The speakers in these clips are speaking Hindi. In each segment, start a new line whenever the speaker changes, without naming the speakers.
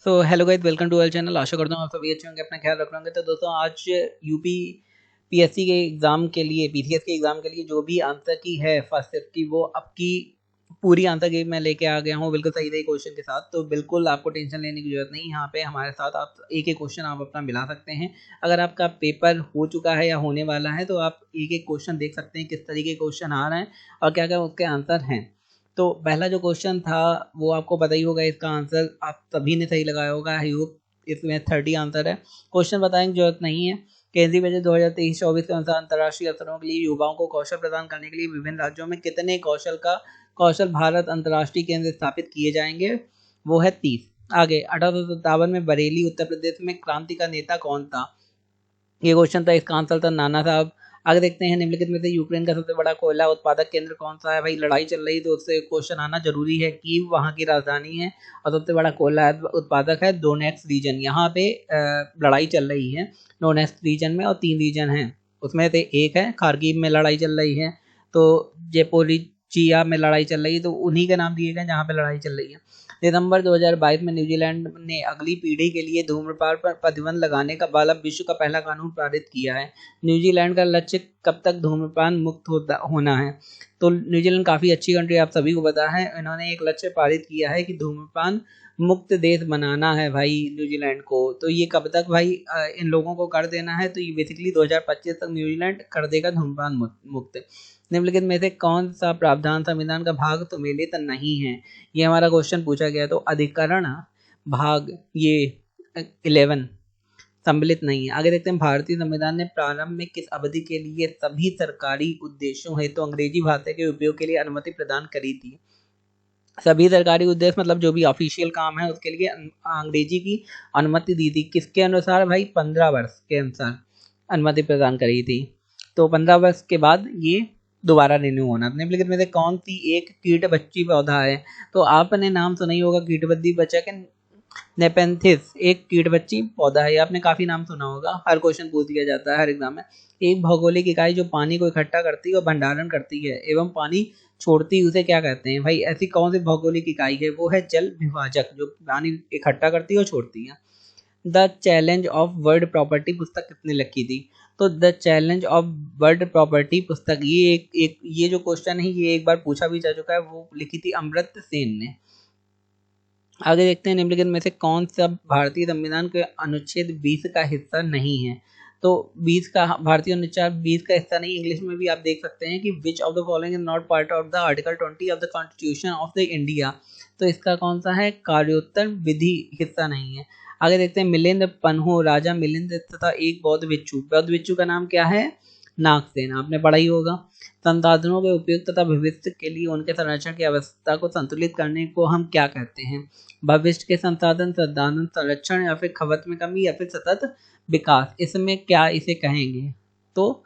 So hello guys, welcome to our channel. आशा करता हूँ आप सभी अच्छे होंगे, अपना ख्याल रख रहे होंगे। तो दोस्तों, आज यूपी पीएससी के एग्ज़ाम के लिए, पीसीएस के एग्ज़ाम के लिए जो भी आंसर की है फर्स्ट शिफ्ट की, वो आपकी पूरी आंसर की मैं लेके आ गया हूँ, बिल्कुल सही सही क्वेश्चन के साथ। तो बिल्कुल आपको टेंशन लेने की जरूरत नहीं। यहाँ पे हमारे साथ आप एक एक क्वेश्चन आप अपना मिला सकते हैं। अगर आपका पेपर हो चुका है या होने वाला है तो आप एक एक क्वेश्चन देख सकते हैं किस तरीके के क्वेश्चन आ रहे हैं और क्या क्या उसके आंसर हैं। तो पहला जो क्वेश्चन था वो आपको पता ही होगा, इसका आंसर आप सभी ने सही लगाया होगा। आई होप इसमें 30 आंसर है। क्वेश्चन बताने की जरूरत नहीं है। केंद्रीय बजट 2023-24 के अनुसार अंतर्राष्ट्रीय अवसरों के लिए युवाओं को कौशल प्रदान करने के लिए विभिन्न राज्यों में कितने कौशल भारत अंतर्राष्ट्रीय केंद्र स्थापित किए जाएंगे? वो है 30। आगे, 1857 में बरेली उत्तर प्रदेश में क्रांति का नेता कौन था? ये क्वेश्चन था, इसका आंसर था नाना साहब। आगे देखते हैं, निम्नलिखित में से यूक्रेन का सबसे बड़ा कोयला उत्पादक केंद्र कौन सा है? भाई लड़ाई चल रही तो उससे क्वेश्चन आना जरूरी है। कीव वहाँ की राजधानी है और सबसे बड़ा कोयला उत्पादक है डोनेट्स्क रीजन। यहाँ पे लड़ाई चल रही है डोनेट्स्क रीजन में, और 3 रीजन हैं उसमें से एक है खार्किव में लड़ाई चल रही है, तो जेपोरिचिया में लड़ाई चल रही है, तो उन्हीं के नाम दिए गए जहाँ पे लड़ाई चल रही है। दिसंबर 2022 में न्यूजीलैंड ने अगली पीढ़ी के लिए धूम्रपान पर प्रतिबंध लगाने का वाला विश्व का पहला कानून पारित किया है। न्यूजीलैंड का लक्ष्य कब तक धूम्रपान मुक्त होना है? तो न्यूजीलैंड काफ़ी अच्छी कंट्री, आप सभी को पता है। इन्होंने एक लक्ष्य पारित किया है कि धूम्रपान मुक्त देश बनाना है भाई न्यूजीलैंड को। तो ये कब तक भाई इन लोगों को कर देना है? तो ये बेसिकली 2025 तक न्यूजीलैंड कर देगा धूम्रपान मुक्त। निम्नलिखित में से कौन सा प्रावधान संविधान का भाग सम्मिलित नहीं है? ये हमारा क्वेश्चन पूछा गया। तो अधिकरण भाग ये 11 सम्मिलित नहीं है। आगे देखते हैं, भारतीय संविधान ने प्रारंभ में किस अवधि के लिए सभी सरकारी उद्देश्यों हेतु अंग्रेजी भाषा के उपयोग के लिए अनुमति प्रदान करी थी? सभी सरकारी उद्देश्य मतलब जो भी ऑफिशियल काम है उसके लिए अंग्रेजी की अनुमति दी थी। किसके अनुसार भाई? 15 वर्ष के अनुसार अनुमति प्रदान करी थी। तो 15 वर्ष के बाद ये दोबारा रिन्यू होना। निम्नलिखित में से कौन सी एक कीट बच्ची पौधा है? तो आपने नाम सुना ही होगा कीटबद्धी बच्चा के नेपेंथिस एक कीट बच्ची पौधा है। आपने काफी नाम सुना होगा, हर क्वेश्चन पूछ दिया जाता है हर एग्जाम में। एक भौगोलिक इकाई जो पानी को इकट्ठा करती है और भंडारण करती है एवं पानी छोड़ती है, उसे क्या कहते हैं? भाई ऐसी कौन सी भौगोलिक इकाई है? वो है जल विभाजक, जो पानी इकट्ठा करती है और छोड़ती है। The challenge of world property पुस्तक किसने लिखी थी? तो the challenge of world property पुस्तक, ये जो क्वेश्चन है ये एक बार पूछा भी जा चुका है, वो लिखी थी अमर्त्य सेन ने। आगे देखते हैं, निम्नलिखित में से कौन सा भारतीय संविधान के अनुच्छेद 20 का हिस्सा नहीं है? तो 20 का, भारतीय अनुच्छेद 20 का हिस्सा नहीं। इंग्लिश में भी आप देख सकते हैं कि which of the following is not part of the article 20 of the constitution of the India. तो इसका कौन सा है? कार्योत्तर विधि हिस्सा नहीं है। आगे देखते हैं, मिलिंद पन्हो, राजा मिलिंद तथा एक बौद्ध भिक्षु का नाम क्या है? नागसेन, आपने पढ़ा ही होगा। संसाधनों के उपयोग तथा भविष्य के लिए उनके संरक्षण की अवस्था को संतुलित करने को हम क्या कहते हैं? भविष्य के संसाधन संरक्षण, या फिर खपत में कमी, या फिर सतत विकास। इसमें क्या इसे कहेंगे? तो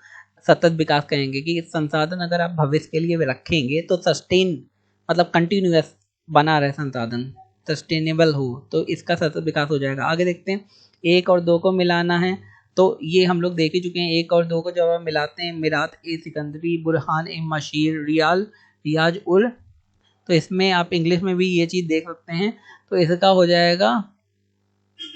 सतत विकास कहेंगे कि संसाधन अगर आप भविष्य के लिए रखेंगे तो सस्टेन मतलब कंटिन्यूअस बना रहे, संसाधन सस्टेनेबल हो, तो इसका सतत विकास हो जाएगा। आगे देखते हैं, 1 और 2 को मिलाना है। तो ये हम लोग देख ही चुके हैं। 1 और 2 को जब हम मिलाते हैं, मिरात ए सिकंदरी, बुरहान ए मशीर, रियाज उल, तो इसमें आप इंग्लिश में भी ये चीज़ देख सकते हैं। तो इसका हो जाएगा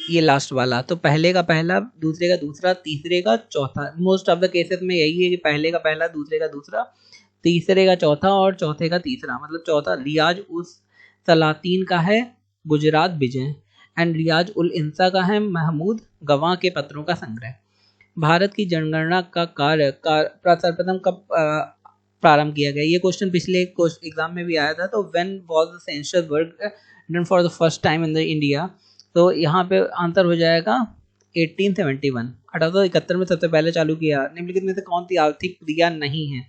ये लास्ट वाला। तो पहले का पहला, दूसरे का दूसरा, तीसरे का चौथा। मोस्ट ऑफ द केसेस में यही है कि पहले का पहला, दूसरे का दूसरा, तीसरे का चौथा और चौथे का तीसरा। मतलब चौथा रियाज उस सलातीन का है गुजरात विजय, एंड रियाज उल इंसा का है महमूद गवाह के पत्रों का संग्रह। भारत की जनगणना का कार्य सर्वप्रथम कब प्रारंभ किया गया? ये क्वेश्चन पिछले एग्जाम में भी आया था। तो when was the census work done for the first time in the India? तो यहाँ पे आंसर हो जाएगा 1871, 1871 में सबसे पहले चालू किया। निम्नलिखित में से कौन सी आर्थिक क्रिया नहीं है?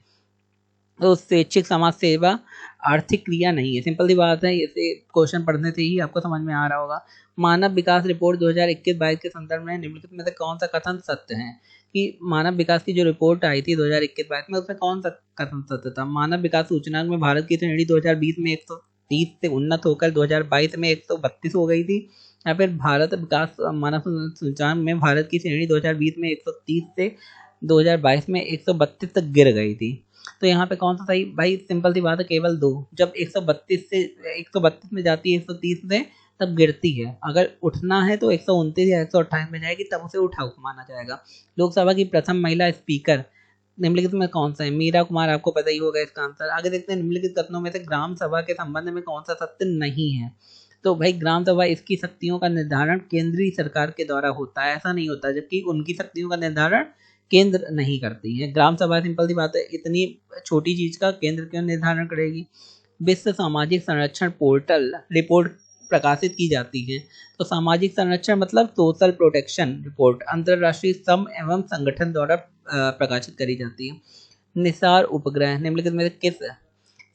तो स्वैच्छिक समाज सेवा आर्थिक क्रिया नहीं है। सिंपल सी बात है, इसे क्वेश्चन पढ़ने से ही आपको समझ में आ रहा होगा। मानव विकास रिपोर्ट 2021-22 के संदर्भ में निम्नलिखित में से कौन सा कथन सत्य है? कि मानव विकास की जो रिपोर्ट आई थी 2021-22 में, उसमें कौन सा कथन सत्य था? मानव विकास सूचकांक में भारत की श्रेणी 2020 में 130 से उन्नत होकर 2022 में 132 हो गई थी, या फिर भारत विकास मानव सूचकांक में भारत की श्रेणी 2020 में 130 से 2022 में 132 तक गिर गई थी? तो यहाँ पे कौन सा सही? भाई सिंपल सी बात है, केवल 2। जब 132 में जाती है 130 से तब गिरती है। अगर उठना है तो 129 या 128 में जाएगी, तब उसे उठा माना जाएगा। लोकसभा की प्रथम महिला स्पीकर निम्नलिखित में कौन सा है? मीरा कुमार, आपको पता ही होगा इसका आंसर। आगे देखते हैं निम्नलिखित कथनों में से ग्राम सभा के संबंध में कौन सा सत्य नहीं है? तो भाई ग्राम सभा इसकी शक्तियों का निर्धारण केंद्रीय सरकार के द्वारा होता है, ऐसा नहीं होता, जबकि उनकी शक्तियों का निर्धारण केंद्र नहीं करती है। ग्राम सभा सिंपल सी बात है, इतनी छोटी चीज का केंद्र क्यों निर्धारण करेगी? विश्व सामाजिक संरक्षण पोर्टल रिपोर्ट प्रकाशित की जाती है। तो सामाजिक संरक्षण मतलब सोशल प्रोटेक्शन रिपोर्ट अंतरराष्ट्रीय श्रम एवं संगठन द्वारा प्रकाशित करी जाती है। निसार उपग्रह निम्नलिखित में से किस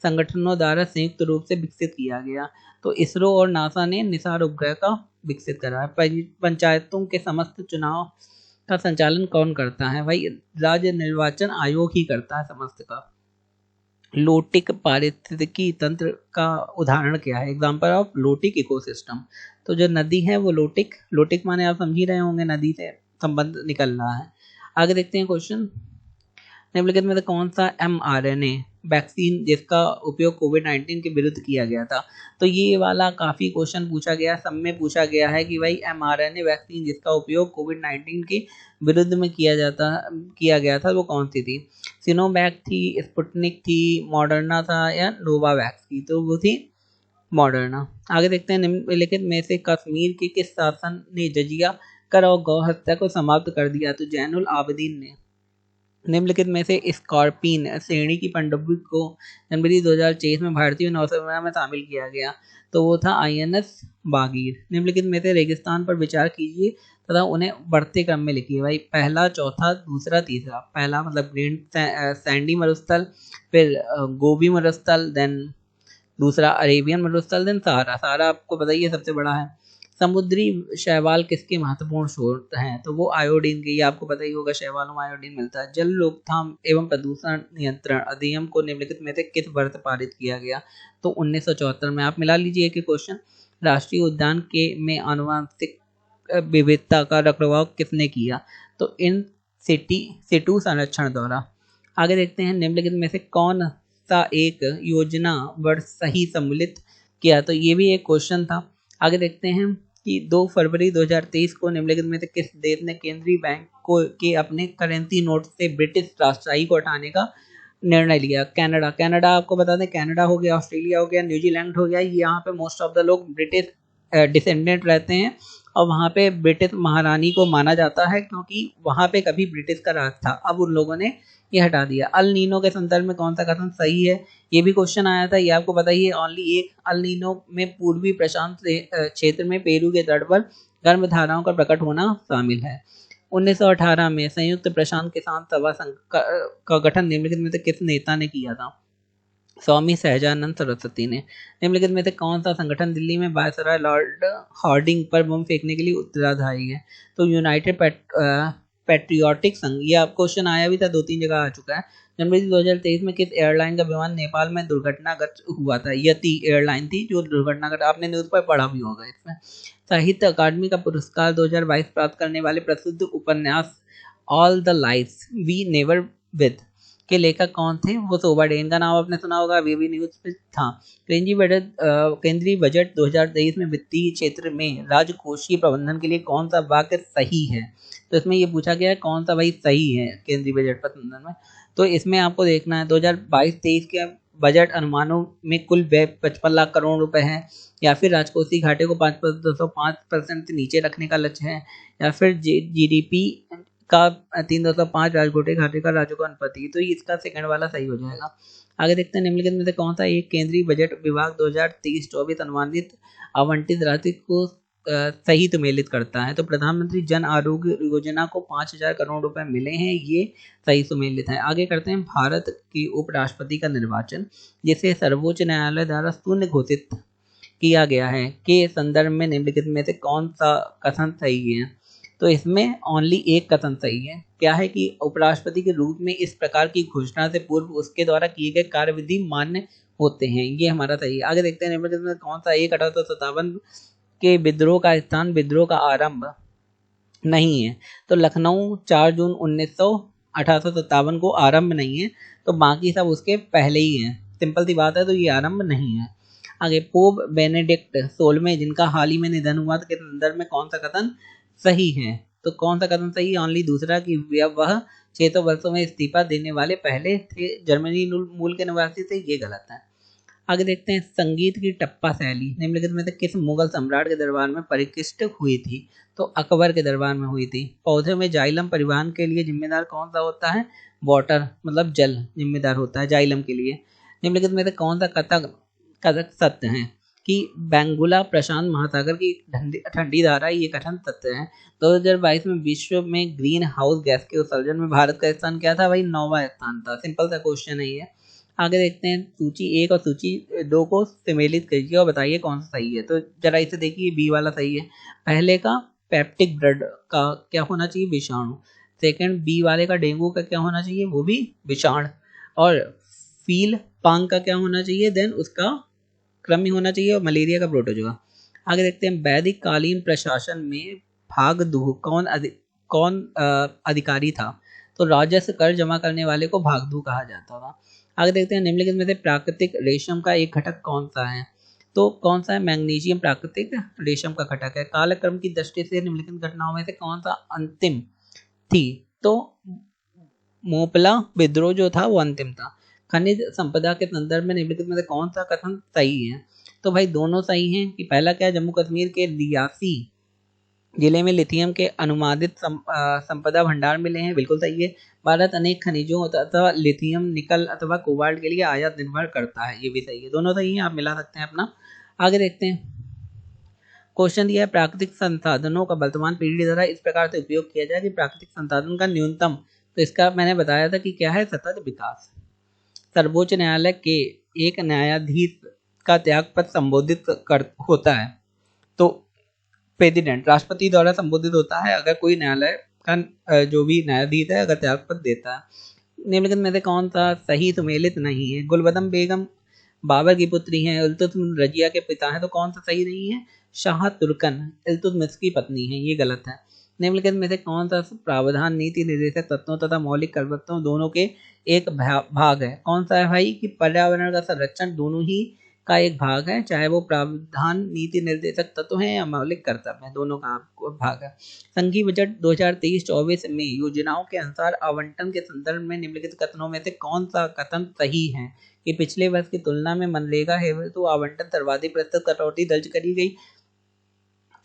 संगठनों द्वारा संयुक्त रूप से विकसित किया गया? तो इसरो और नासा ने निसार उपग्रह का विकसित करा है। पंचायतों के समस्त चुनाव का संचालन कौन करता है? भाई राज्य निर्वाचन आयोग ही करता है समस्त का। लोटिक पारिस्थितिकी तंत्र का उदाहरण क्या है? Example of lotic ecosystem. तो जो नदी है वो लोटिक, लोटिक माने आप समझ ही रहे होंगे, नदी से संबंध निकल रहा है। आगे देखते हैं क्वेश्चन, निम्नलिखित में से कौन सा mRNA वैक्सीन जिसका उपयोग कोविड-19 के विरुद्ध किया गया था? तो ये वाला काफ़ी क्वेश्चन पूछा गया, सब में पूछा गया है कि भाई mRNA वैक्सीन जिसका उपयोग कोविड-19 के विरुद्ध में किया गया था वो कौन सी थी? सिनोवैक थी, स्पुतनिक थी, मॉडर्ना था या नोवावैक्स थी? तो वो थी मॉडर्ना। आगे देखते हैं निम्नलिखित में से कश्मीर के किस शासन ने जजिया कर और गौ हत्या को समाप्त कर दिया? तो जैनुल आबदीन ने। निम्नलिखित में से स्कॉर्पिन श्रेणी की पनडुब्बी को जनवरी 2023 में भारतीय नौसेना में शामिल किया गया, तो वो था INS बागीर। निम्नलिखित में से रेगिस्तान पर विचार कीजिए तथा उन्हें बढ़ते क्रम में लिखिए। भाई पहला, चौथा, दूसरा, तीसरा। पहला मतलब ग्रीन सैंडी मरुस्थल, फिर गोबी मरुस्थल, देन दूसरा अरेबियन मरुस्थल, देन सहारा। सहारा आपको पता ही है सबसे बड़ा है। समुद्री शैवाल किसके महत्वपूर्ण स्रोत हैं? तो वो आयोडीन के, ये आपको पता ही होगा, शैवालों में आयोडीन मिलता है। जल रोकथाम एवं प्रदूषण नियंत्रण अधिनियम को निम्नलिखित में से किस वर्ष पारित किया गया? तो 1974 में। आप मिला लीजिए एक क्वेश्चन। राष्ट्रीय उद्यान के में आनुवंशिक विविधता का रखरखाव किसने किया? तो इन सिटू संरक्षण द्वारा। आगे देखते हैं निम्नलिखित में से कौन सा एक योजना वर्ष सही सम्मिलित किया? तो ये भी एक क्वेश्चन था। आगे देखते हैं कि 2 फरवरी 2023 को निम्नलिखित में से किस देश ने केंद्रीय बैंक को के अपने करेंसी नोट से ब्रिटिश राजशाही को हटाने का निर्णय लिया? कनाडा। कनाडा आपको बता दें, कनाडा हो गया, ऑस्ट्रेलिया हो गया, न्यूजीलैंड हो गया, यहाँ पे मोस्ट ऑफ द लोग ब्रिटिश डिसेंडेंट रहते हैं और वहाँ पे ब्रिटिश महारानी को माना जाता है क्योंकि वहाँ पे कभी ब्रिटिश का राज था। अब उन लोगों ने ये हटा दिया। अल नीनो के संदर्भ में कौन सा कथन सही है? ये भी क्वेश्चन आया था, ये आपको पता ही है। ओनली एक अल नीनो में पूर्वी प्रशांत क्षेत्र में पेरू के तट पर गर्म धाराओं का प्रकट होना शामिल है। 1918 में संयुक्त प्रशांत किसान सभा संघ का गठन निम्नलिखित में से किस नेता ने किया था? स्वामी सहजानंद सरस्वती ने। निम्नलिखित में से कौन सा संगठन दिल्ली में वायसराय लॉर्ड हार्डिंग पर बम फेंकने के लिए उत्तरदायी है? तो यूनाइटेड पैट्रियोटिक संघ। ये आप क्वेश्चन आया भी था, 2-3 जगह आ चुका है। जनवरी 2023 में किस एयरलाइन का विमान नेपाल में दुर्घटनाग्रस्त हुआ था? यति एयरलाइन थी जो दुर्घटनाग्रस्त, आपने न्यूज पर पढ़ा भी होगा। इसमें साहित्य अकादमी का पुरस्कार 2022 प्राप्त करने वाले प्रसिद्ध उपन्यास all the lifes we never lived के लेखक कौन थे? वो शोभा डेन। का नाम आपने सुना होगा, वीवी न्यूज पे था। केंद्रीय बजट 2023 में वित्तीय क्षेत्र में राजकोषीय प्रबंधन के लिए कौन सा वाक्य सही है? तो इसमें ये पूछा गया है कौन सा भाई सही है केंद्रीय बजट प्रबंधन में। तो इसमें आपको देखना है 2022-23 के बजट अनुमानों में कुल व्यय 55 लाख करोड़ रुपए है, या फिर राजकोषीय घाटे को 5.5% से नीचे रखने का लक्ष्य है, या फिर GDP का 3.5 राजकोषीय घाटे का राज्यों का अनुपात है। तो इसका सेकंड वाला सही हो जाएगा। आगे देखते हैं निम्नलिखित में से कौन सा एक केंद्रीय बजट विभाग 2023-24 अनुमानित आवंटित राशि को सही सम्मिलित करता है? तो प्रधानमंत्री जन आरोग्य योजना को 5,000 करोड़ रुपए मिले हैं, ये सही सम्मिलित है। आगे करते हैं भारत के उपराष्ट्रपति का निर्वाचन जिसे सर्वोच्च न्यायालय द्वारा शून्य घोषित किया गया है के संदर्भ में निम्नलिखित में से कौन सा कथन सही है? तो इसमें ओनली एक कथन सही है। क्या है कि उपराष्ट्रपति के रूप में इस प्रकार की घोषणा से पूर्व उसके द्वारा किए गए कार्यविधि मान्य होते हैं, ये हमारा सही है। आगे देखते हैं निम्नलिखित में कौन सा एक 1857 के विद्रोह का स्थान विद्रोह का आरंभ नहीं है? तो लखनऊ 4 जून 1857 को आरंभ नहीं है, तो बाकी सब उसके पहले ही हैं। सिंपल सी बात है, तो ये आरंभ नहीं है। आगे पोप बेनेडिक्ट 16वें जिनका हाल ही में निधन हुआ के संदर्भ में कौन सा कथन सही है? तो कौन सा कथन सही है? ओनली दूसरा कि वह 600 वर्षों में इस्तीफा देने वाले पहले थे जर्मनी मूल के निवासी थे, ये गलत है। आगे देखते हैं संगीत की टप्पा शैली निम्नलिखित में से किस मुगल सम्राट के दरबार में परिष्कृत हुई थी? तो अकबर के दरबार में हुई थी। पौधे में जाइलम परिवहन के लिए जिम्मेदार कौन सा होता है? वाटर मतलब जल जिम्मेदार होता है जाइलम के लिए। निम्नलिखित में से कौन सा कथक सत्य है कि बेंगुला प्रशांत महासागर की ठंडी धारा ये कथन सत्य है। 2022 में विश्व में ग्रीन हाउस गैस के उत्सर्जन में भारत का स्थान क्या था? भाई 9वां स्थान था। सिंपल सा क्वेश्चन है ये। आगे देखते हैं सूची 1 और सूची 2 को सम्मिलित कीजिए और बताइए कौन सा सही है। तो जरा इसे देखिए, बी वाला सही है। पहले का पेप्टिक ब्लड का क्या होना चाहिए? विषाणु। सेकंड बी वाले का डेंगू का क्या होना चाहिए? वो भी विषाणु। और फील पांग का क्या होना चाहिए? देन उसका क्रम ही होना चाहिए, और मलेरिया का प्रोटोजोआ। आगे देखते हैं वैदिक कालीन प्रशासन में भागदूह कौन अधिकारी था? तो राजस्व कर जमा करने वाले को भागदूह कहा जाता था। आगे देखते हैं निम्नलिखित में से प्राकृतिक रेशम का एक घटक कौन सा है? तो कौन सा है? मैग्नीशियम प्राकृतिक रेशम का घटक है। कालक्रम की दृष्टि से निम्नलिखित घटनाओं में से कौन सा अंतिम थी? तो मोपला विद्रोह जो था वो अंतिम था। खनिज संपदा के संदर्भ में निम्नलिखित में से कौन सा कथन सही है? तो भाई दोनों सही हैं। कि पहला क्या है? जम्मू कश्मीर के रियासी जिले में लिथियम के अनुमानित संपदा भंडार मिले हैं, बिल्कुल सही है। भारत अनेक खनिजों अथवा लिथियम निकल अथवा कोबाल्ट के लिए आयात निर्भर करता है, ये भी सही है। दोनों सही हैं, आप मिला सकते हैं अपना। आगे देखते हैं क्वेश्चन दिया है प्राकृतिक संसाधनों का वर्तमान पीढ़ी द्वारा इस प्रकार से उपयोग किया जाए कि प्राकृतिक संसाधन का न्यूनतम। तो इसका मैंने बताया था कि क्या है? सतत विकास। सर्वोच्च न्यायालय के एक न्यायाधीश का त्यागपत्र संबोधित होता है। तो प्रेसिडेंट राष्ट्रपति द्वारा संबोधित होता है अगर कोई न्यायालय का जो भी न्यायाधीश है अगर त्यागपत्र देता है। निम्नलिखित में से कौन सा सही सुमेलित नहीं है? गुलबदम बेगम बाबर की पुत्री हैं, इल्तुतमिश रजिया के पिता हैं, तो कौन सा सही नहीं है? शाह तुर्कन इल्तुतमिश की पत्नी है, ये गलत है। निम्नलिखित में से कौन सा प्रावधान नीति निर्देशक तत्वों तथा मौलिक कर्तव्यों दोनों के एक भाग है? कौन सा है भाई? कि पर्यावरण का संरक्षण दोनों ही का एक भाग है, चाहे वो प्रावधान नीति निर्देशक तत्व हैं या मौलिक कर्तव्य हैं, दोनों का भाग है। संघीय बजट 2023-24 में योजनाओं के अनुसार आवंटन के संदर्भ में निम्नलिखित कथनों में से कौन सा कथन सही है? कि पिछले वर्ष की तुलना में मनरेगा हेतु आवंटन सर्वाधिक प्रतिशत कटौती दर्ज करी गई।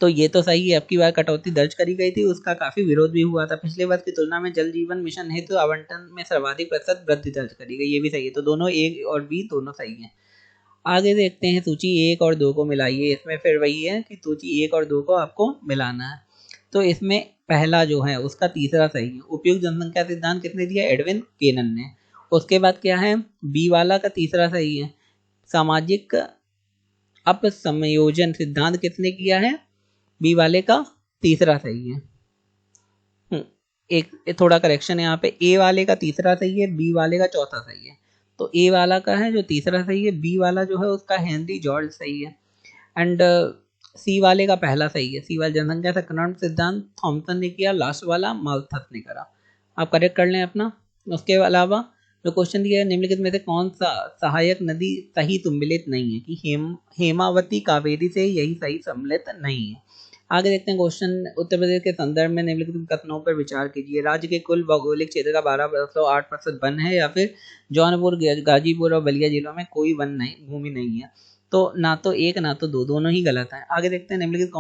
तो ये तो सही है, अब की बार कटौती दर्ज करी गई थी, उसका काफी विरोध भी हुआ था। पिछले वर्ष की तुलना में जल जीवन मिशन हेतु आवंटन में सर्वाधिक प्रतिशत वृद्धि दर्ज करी गई, ये भी सही है। तो दोनों ए और बी दोनों सही है। आगे देखते हैं सूची 1 और 2 को मिलाइए। इसमें फिर वही है कि सूची 1 और 2 को आपको मिलाना है। तो इसमें पहला जो है उसका तीसरा सही है। उपयुक्त जनसंख्या सिद्धांत किसने दिया? एडविन केनन ने। उसके बाद क्या है? बी वाला का तीसरा सही है। सामाजिक अपसमयोजन सिद्धांत किसने किया है? बी वाले का तीसरा सही है। एक थोड़ा करेक्शन है यहाँ पे, ए वाले का तीसरा सही है, बी वाले का चौथा सही है। तो ए वाला का है जो तीसरा सही है, बी वाला जो है उसका हेनरी जॉर्ज सही है, एंड सी वाले का पहला सही है। सी वाला जनसंख्या संकरण सिद्धांत थॉमसन ने किया, लास्ट वाला माल्थस ने करा। आप करेक्ट कर लें अपना। उसके अलावा जो क्वेश्चन दिया है निम्नलिखित में से कौन सा सहायक नदी सही सम्मिलित नहीं है? कि हेमावती कावेरी से यही सही सम्मिलित नहीं है। आगे देखते हैं क्वेश्चन उत्तर प्रदेश के संदर्भ में निम्नलिखित कथनों पर विचार कीजिए। राज्य के कुल भौगोलिक क्षेत्र का 12.8% वन है, या फिर जौनपुर गाजीपुर और बलिया जिलों में कोई वन नहीं भूमि नहीं है। तो ना तो एक ना तो दो, दोनों ही गलत है। आगे देखते हैं निम्नलिखित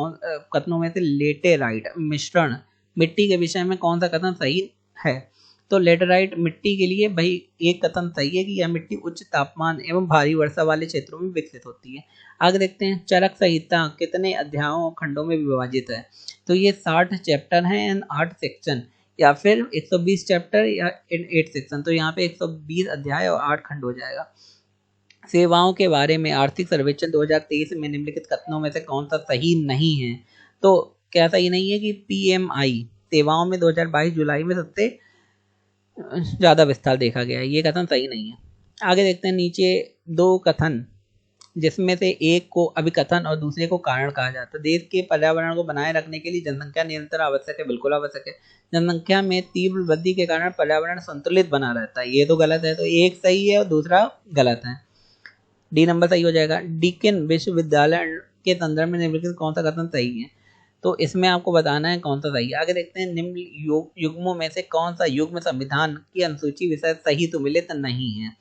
कथनों में से लेटेराइट मिश्रण मिट्टी के विषय में कौन सा कथन सही है? तो लेटेराइट मिट्टी के लिए भाई एक कथन सही है कि यह मिट्टी उच्च तापमान एवं भारी वर्षा वाले क्षेत्रों में विकसित होती है। आगे देखते हैं चरक संहिता कितने अध्यायों और खंडों में विभाजित है? तो ये 60 चैप्टर हैं एंड 8 सेक्शन, या फिर 120 चैप्टर या 8 सेक्शन। तो यहाँ पे 120 अध्याय और 8 खंड हो जाएगा। सेवाओं के बारे में आर्थिक सर्वेक्षण 2023 में निम्नलिखित कथनों में से कौन सा सही नहीं है? तो क्या सही नहीं है? कि PMI सेवाओं में 2022 जुलाई में सबसे ज़्यादा विस्तार देखा गया है, ये कथन सही नहीं है। आगे देखते हैं नीचे दो कथन जिसमें से एक को अभिकथन और दूसरे को कारण कहा जाता है। देश के पर्यावरण को बनाए रखने के लिए जनसंख्या निरंतर आवश्यक है, बिल्कुल आवश्यक है। जनसंख्या में तीव्र वृद्धि के कारण पर्यावरण संतुलित बना रहता है, ये तो गलत है। तो एक सही है और दूसरा गलत है। डी नंबर सही हो जाएगा। डीकेन विश्वविद्यालय के संदर्भ में निम्नलिखित कौन सा कथन सही है? तो इसमें आपको बताना है कौन सा सही है। आगे देखते हैं, निम्न युग्मों में से कौन सा युग्म संविधान की अनुसूची विषय सही सुमेलित नहीं है?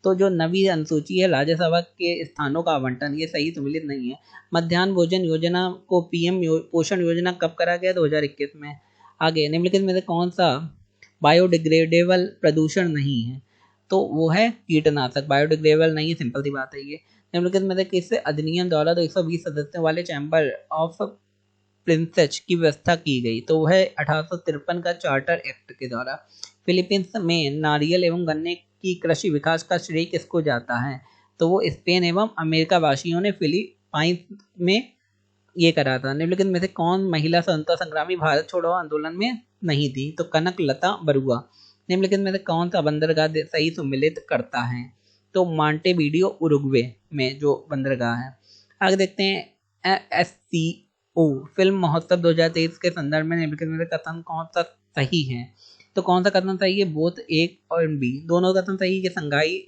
तो जो नवी अनुसूची है राज्यसभा के स्थानों का आवंटन, ये सही सुमेलित नहीं है। मध्याह्न भोजन योजना को पीएम पोषण योजना कब करा गया? 2021 में। आगे निम्नलिखित में से कौन सा बायोडिग्रेडेबल प्रदूषण नहीं है? तो वो है कीटनाशक। बायोडिग्रेडेबल नहीं है, सिंपल सी बात है ये। निम्नलिखित में से किस अधिनियम द्वारा 120 सदस्यों वाले चैम्बर ऑफ प्रिंसेस की व्यवस्था की गई? तो वह 1853 का चार्टर एक्ट के द्वारा। फिलीपींस में नारियल एवं गन्ने की कृषि विकास का श्रेय किसको जाता है? तो वो स्पेन एवं अमेरिका वासियों ने फिलीपाइंस में ये करा था। निम्नलिखित में से कौन महिला स्वतंत्रता संग्रामी भारत छोड़ो आंदोलन में नहीं थी? तो कनक लता बरुआ। निम्नलिखित में से कौन सा बंदरगाह सही सुमेलित करता है? तो मांटेवीडियो उरुग्वे में जो बंदरगाह है। आगे देखते हैं, SCO फिल्म महोत्सव 2023 के संदर्भ में निम्नलिखित में से कथन कौन सा सही है? तो कौन सा कथन सही है? बोथ ए और बी, दोनों कथन सही है। संघाई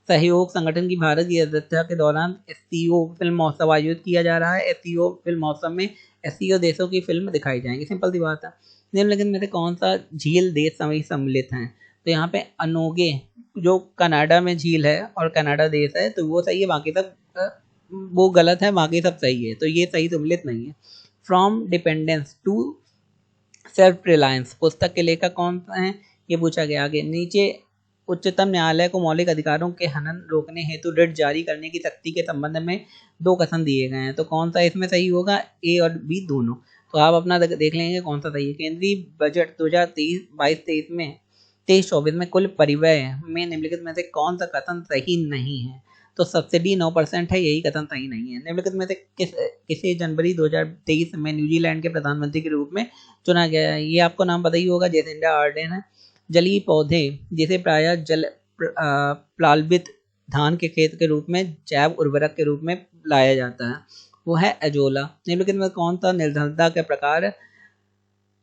सहयोग संगठन की भारत की अध्यक्षता के दौरान SCO फिल्म महोत्सव आयोजित किया जा रहा है। SCO फिल्म महोत्सव में SCO देशों की फिल्म दिखाई जाएंगी, सिंपल सी बात है। निम्नलिखित में से कौन सा झील देश सभी सम्मिलित हैं? तो यहाँ पे अनोगे जो कनाडा में झील है और कनाडा देश है, तो वो सही है, बाकी सब वो गलत है, बाकी सब सही है, तो ये सही सम्मिलित नहीं है। From dependence to self reliance पुस्तक के लेखक कौन है? ये पूछा गया। आगे, नीचे उच्चतम न्यायालय को मौलिक अधिकारों के हनन रोकने हेतु रिट जारी करने की शक्ति के संबंध में 2 कथन दिए गए हैं। तो कौन सा इसमें सही होगा? ए और बी दोनों। तो आप अपना देख लेंगे कौन सा सही है। केंद्रीय बजट 2023 में 23-24 में कुल परिव्यय में निम्नलिखित में से कौन सा कथन सही नहीं है? तो सब्सिडी 9% है, यही कथन सही नहीं है। निम्नलिखित में से किसे जनवरी 2023 में न्यूजीलैंड के प्रधानमंत्री के रूप में चुना गया है? ये आपको नाम पता ही होगा, जेसिंडा आर्डेन है। जलीय पौधे जिसे प्रायः जल प्लावित धान के खेत के रूप में जैव उर्वरक के रूप में लाया जाता है, वो है एजोला। निम्नलिखित में कौन सा निर्धनता के प्रकार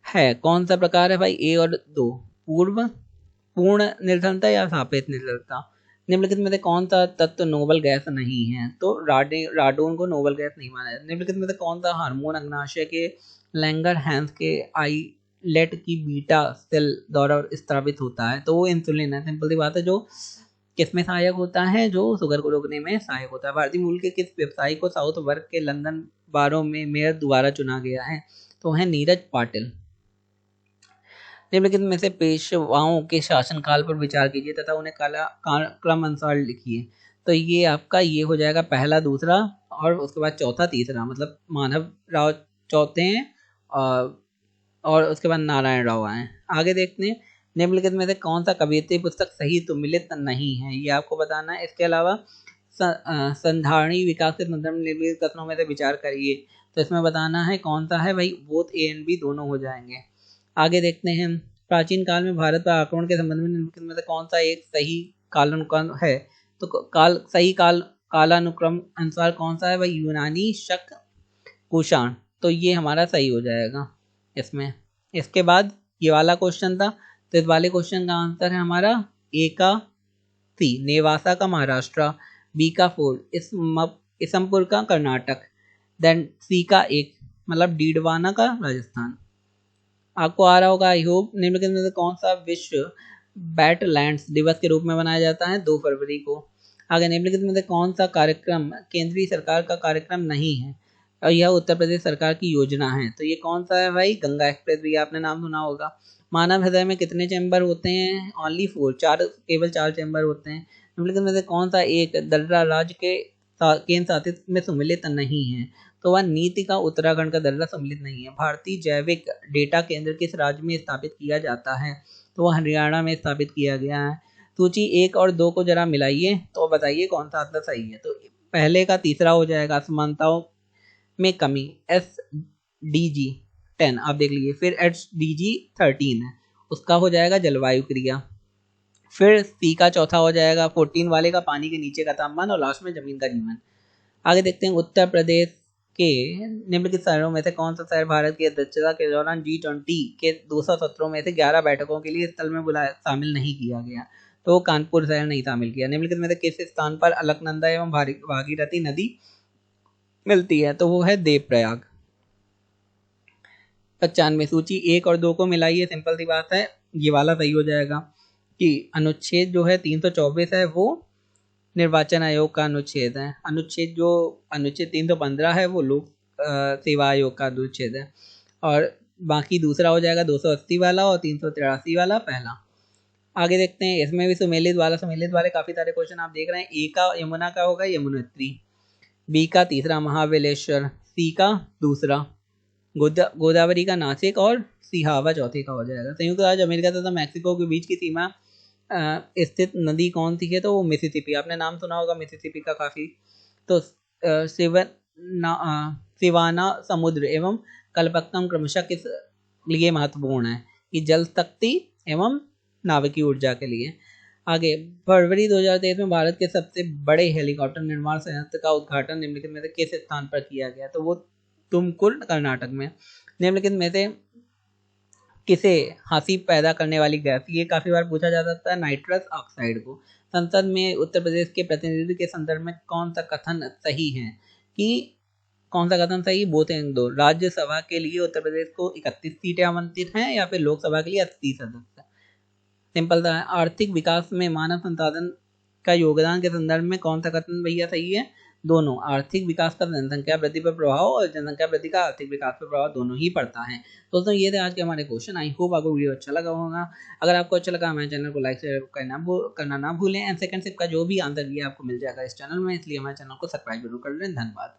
है? कौन सा प्रकार है भाई? ए और 2, पूर्ण निर्धनता या सापेक्ष निर्धनता। निम्नलिखित में से कौन सा तत्व नोबल गैस नहीं है? तो राडोन को नोबल गैस नहीं माना जाता। निम्नलिखित में से कौन सा हार्मोन अग्नाशय के लैंगर हैंस के आईलेट की बीटा सेल द्वारा स्त्रावित होता है? तो वो इंसुलिन है, सिंपल सी बात है। जो किसमें सहायक होता है? जो शुगर को रोकने में सहायक होता है। भारतीय मूल के किस व्यवसायी को साउथ वर्क के लंदन बारों में मेयर दोबारा चुना गया है? तो है नीरज पाटिल। निम्नलिखित में से पेशवाओं के शासनकाल पर विचार कीजिए तथा उन्हें क्रम अनुसार लिखिए। तो ये आपका ये हो जाएगा पहला, दूसरा और उसके बाद चौथा, तीसरा, मतलब माधव राव चौथे हैं और उसके बाद नारायण राव आए। आगे देखते हैं, निम्नलिखित में से कौन सा कवियत्री पुस्तक सही सुमेलित नहीं है? ये आपको बताना है। इसके अलावा संधारणी विकास के संदर्भ में निम्नलिखित कथनों में से विचार करिए। तो इसमें बताना है कौन सा है भाई? बोथ ए एंड बी दोनों हो जाएंगे। आगे देखते हैं, प्राचीन काल में भारत पर आक्रमण के संबंध में निम्नलिखित में से कौन सा एक सही कालानुक्रम है? तो कालानुक्रम अनुसार कौन सा है भाई? यूनानी, शक, कुषाण। तो ये हमारा सही हो जाएगा इसमें। इसके बाद ये वाला क्वेश्चन था, तो इस वाले क्वेश्चन का आंसर है हमारा ए का सी, नेवासा का महाराष्ट्र, बी का 4 इसमपुर का कर्नाटक, देन सी का 1 मतलब डीडवाना का राजस्थान। आपको आ रहा होगा आई होप। निम्नलिखित में से कौन सा विश्व वेटलैंड्स दिवस के रूप में मनाया जाता है? 2 फरवरी को। आगे, निम्नलिखित में से कौन सा कार्यक्रम केंद्रीय सरकार का कार्यक्रम नहीं है और यह उत्तर प्रदेश सरकार की योजना है? तो ये कौन सा है भाई? गंगा एक्सप्रेस, भी आपने नाम सुना होगा। मानव हृदय में कितने चैम्बर होते हैं? ओनली 4, केवल 4 चैम्बर होते हैं। निम्नलिखित में से कौन सा एक दर्रा राज्य के केंद्र शासित में सम्मिलित नहीं है? तो वह नीति का उत्तराखंड का दर्जा सम्मिलित नहीं है। भारतीय जैविक डेटा केंद्र किस राज्य में स्थापित किया जाता है? तो वह हरियाणा में स्थापित किया गया है। सूची 1 और 2 को जरा मिलाइए तो बताइए कौन सा आंसर सही है। तो पहले का तीसरा हो जाएगा असमानताओं में कमी, SDG 10 आप देख लीजिए। फिर SDG 13 है, उसका हो जाएगा जलवायु क्रिया। फिर सी का चौथा हो जाएगा 14 वाले का पानी के नीचे का तापमान, और लास्ट में जमीन का जीवन। आगे देखते हैं, उत्तर प्रदेश के निम्नलिखित शहरों में से कौन सा शहर भारत की अध्यक्षता के दौरान G20 के 200 सत्रों में से 11 बैठकों के लिए स्थल में शामिल नहीं किया गया? तो वो कानपुर शहर नहीं शामिल किया। निम्नलिखित में से किस स्थान पर अलकनंदा एवं भागीरथी नदी मिलती है? तो वो है देवप्रयाग। 95 सूची 1 और 2 को मिलाइए, सिंपल सी बात है, ये वाला सही हो जाएगा कि अनुच्छेद जो है 324 है वो निर्वाचन आयोग का अनुच्छेद है। अनुच्छेद 315 है वो लोक सेवा आयोग का अनुच्छेद है। और बाकी दूसरा हो जाएगा 280 वाला और 383 वाला पहला। आगे देखते हैं, इसमें भी सुमेलित वाले काफी सारे क्वेश्चन आप देख रहे हैं। ए का यमुना का होगा यमुनोत्री, बी का तीसरा महाबलेश्वर, सी का दूसरा गोदावरी का नासिक और सिहावा चौथे का हो जाएगा। संयुक्त राज्य अमेरिका तथा मैक्सिको के बीच की सीमा स्थित नदी कौन सी है? तो वो मिसिसिपी। आपने नाम सुना होगा मिसिसिपी का काफी। तो सिवाना समुद्र एवं कल्पक्कम क्रमशः किस लिए महत्वपूर्ण है? कि जल शक्ति एवं नाविकीय ऊर्जा के लिए। आगे, फरवरी 2023 में भारत के सबसे बड़े हेलीकॉप्टर निर्माण संयंत्र का उद्घाटन निम्नलिखित में से किस स्थान पर किया गया? तो वो तुमकुर कर्नाटक में। निम्नलिखित में से किसे हंसी पैदा करने वाली गैस, ये काफी बार पूछा जा सकता है, नाइट्रस ऑक्साइड को। संसद में उत्तर प्रदेश के प्रतिनिधि के संदर्भ में कौन सा कथन सही है? कि कौन सा कथन सही? बोथ एंड दो। राज्यसभा के लिए उत्तर प्रदेश को 31 सीटें आवंटित हैं या फिर लोकसभा के लिए 80 सदस्य। सिंपल सा है। आर्थिक विकास में मानव संसाधन का योगदान के संदर्भ में कौन सा कथन भैया सही है? दोनों। आर्थिक विकास का जनसंख्या वृद्धि पर प्रभाव और जनसंख्या वृद्धि का आर्थिक विकास पर प्रभाव दोनों ही पड़ता है। दोस्तों ये थे आज के हमारे क्वेश्चन। आई होप आपको वीडियो अच्छा लगा होगा। अगर आपको अच्छा लगा हमारे चैनल को लाइक शेयर करना ना भूलें। एंड सेकंड सिप का जो भी आंसर दिया आपको मिल जाएगा इस चैनल में, इसलिए हमारे चैनल को सब्सक्राइब जरूर कर लें। धन्यवाद।